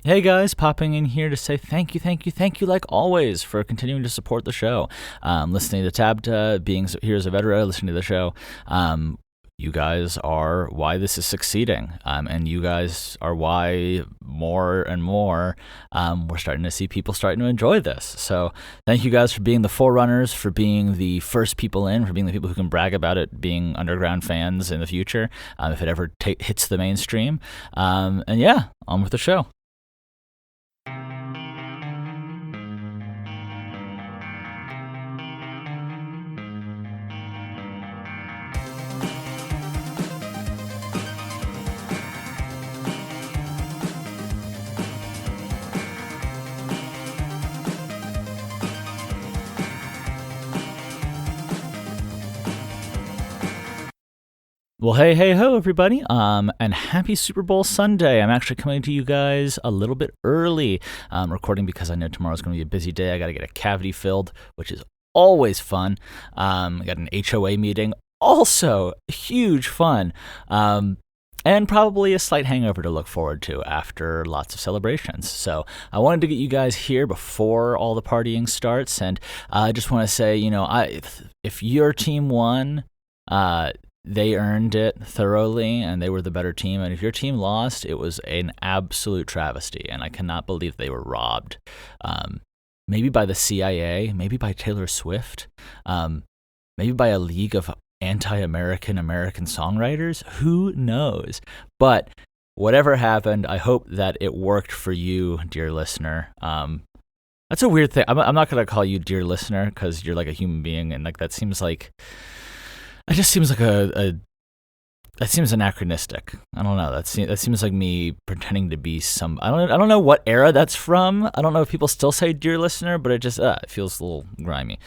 Hey guys, popping in here to say thank you, like always, for continuing to support the show. Listening to TABTA, being here as a veteran, listening to the show. You guys are why this is succeeding, and you guys are why more and more we're starting to see people starting to enjoy this. So thank you guys for being the forerunners, for being the first people in, for being the people who can brag about it being underground fans in the future, if it ever hits the mainstream. And yeah, on with the show. Well, hey ho, everybody, and happy Super Bowl Sunday. I'm actually coming to you guys a little bit early, recording because I know tomorrow's going to be a busy day. I got to get a cavity filled, which is always fun. I got an HOA meeting, also huge fun, and probably a slight hangover to look forward to after lots of celebrations. So I wanted to get you guys here before all the partying starts, and I just want to say, if your team won, they earned it thoroughly, and they were the better team. And if your team lost, it was an absolute travesty, and I cannot believe they were robbed. Maybe by the CIA, maybe by Taylor Swift, maybe by a league of anti-American American songwriters. Who knows? But whatever happened, I hope that it worked for you, dear listener. That's a weird thing. I'm not going to call you dear listener because you're like a human being, and like that seems like... It just seems like that seems anachronistic. I don't know. That seems like me pretending to be some. I don't know what era that's from. I don't know if people still say "dear listener," but it feels a little grimy.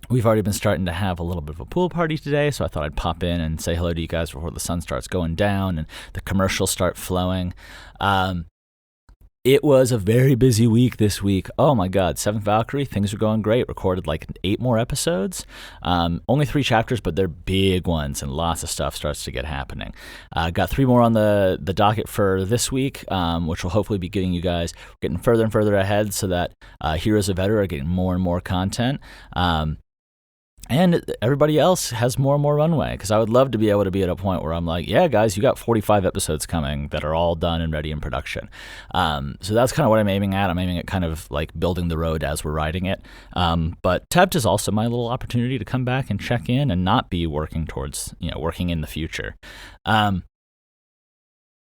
We've already been starting to have a little bit of a pool party today, so I thought I'd pop in and say hello to you guys before the sun starts going down and the commercials start flowing. It was a very busy week this week. Oh my God, Seventh Valkyrie, things are going great. Recorded like 8 more episodes. Only 3 chapters, but they're big ones, and lots of stuff starts to get happening. Got 3 more on the docket for this week, which will hopefully be getting you guys getting further and further ahead so that Heroes of Veteran are getting more and more content. And everybody else has more and more runway, because I would love to be able to be at a point where I'm like, yeah, guys, you got 45 episodes coming that are all done and ready in production. So that's kind of what I'm aiming at. I'm aiming at kind of like building the road as we're riding it. But TABTA is also my little opportunity to come back and check in and not be working towards, working in the future.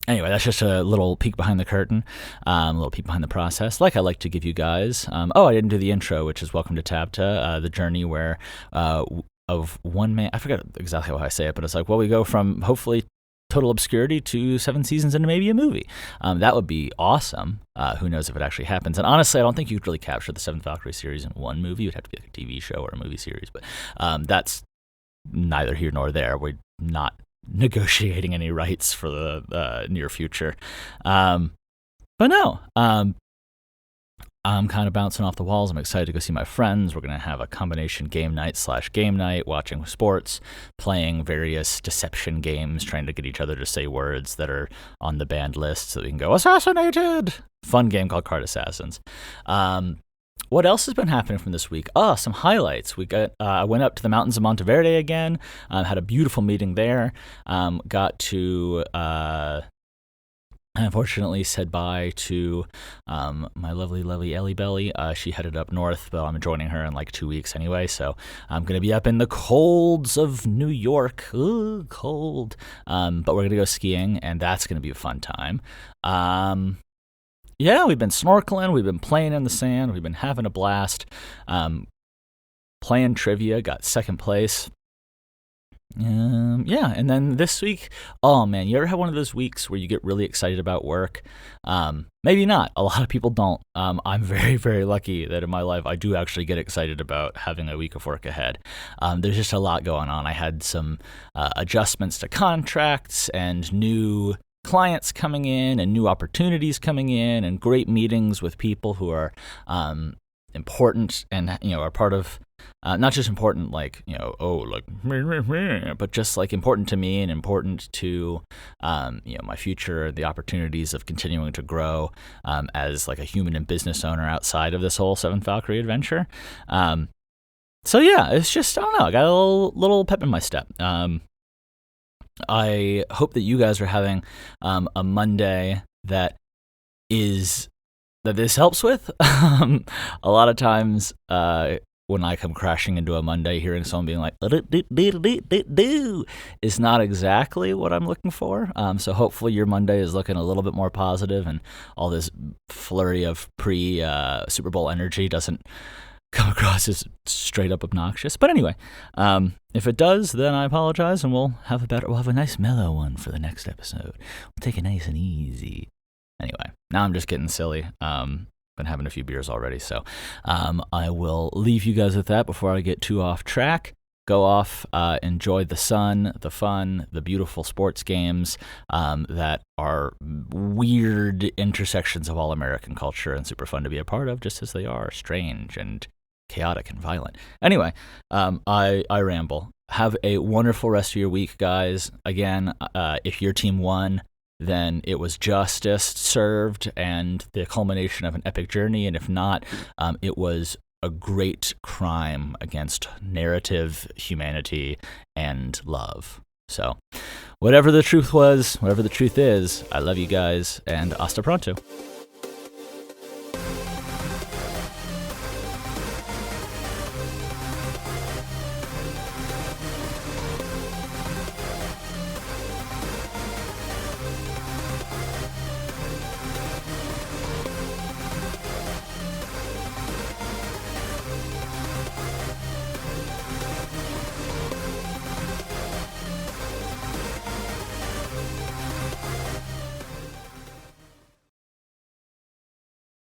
Anyway, that's just a little peek behind the curtain, a little peek behind the process, like I like to give you guys. I didn't do the intro, which is Welcome to TABTA, the journey where of one man, I forgot exactly how I say it, but it's like, we go from hopefully total obscurity to 7 seasons into maybe a movie. That would be awesome. Who knows if it actually happens. And honestly, I don't think you could really capture the Seventh Valkyrie series in one movie. It would have to be like a TV show or a movie series, but that's neither here nor there. We're not negotiating any rights for the near future. But no, I'm kind of bouncing off the walls. I'm excited to go see my friends. We're going to have a combination game night/game night, watching sports, playing various deception games, trying to get each other to say words that are on the banned list so we can go, assassinated! Fun game called Card Assassins. What else has been happening from this week? Some highlights. I went up to the mountains of Monteverde again. Had a beautiful meeting there. Got to, unfortunately, said bye to my lovely Ellie Belly. She headed up north, but I'm joining her in like 2 weeks anyway. So I'm going to be up in the colds of New York. Ooh, cold. But we're going to go skiing, and that's going to be a fun time. Yeah, we've been snorkeling, we've been playing in the sand, we've been having a blast, playing trivia, got 2nd place. And then this week, oh man, you ever have one of those weeks where you get really excited about work? Maybe not. A lot of people don't. I'm very, very lucky that in my life I do actually get excited about having a week of work ahead. There's just a lot going on. I had some adjustments to contracts and new clients coming in and new opportunities coming in and great meetings with people who are important and are part of Not just important like, but just like important to me and important to, my future, the opportunities of continuing to grow as like a human and business owner outside of this whole Seventh Valkyrie adventure. So yeah, it's just, I don't know, I got a little pep in my step. I hope that you guys are having a Monday that this helps with. A lot of times when I come crashing into a Monday, hearing someone being like, is not exactly what I'm looking for. So hopefully your Monday is looking a little bit more positive and all this flurry of pre-Super Bowl energy doesn't come across as straight up obnoxious. But anyway, if it does, then I apologize, and we'll have a nice mellow one for the next episode. We'll take it nice and easy. Anyway, now I'm just getting silly. Been having a few beers already, so I will leave you guys with that before I get too off track. Go off, enjoy the sun, the fun, the beautiful sports games that are weird intersections of all American culture and super fun to be a part of, just as they are strange and chaotic and violent. Anyway, I ramble. Have a wonderful rest of your week, guys. Again, if your team won, then it was justice served and the culmination of an epic journey. And if not, it was a great crime against narrative, humanity, and love. So whatever the truth was, whatever the truth is, I love you guys, and hasta pronto.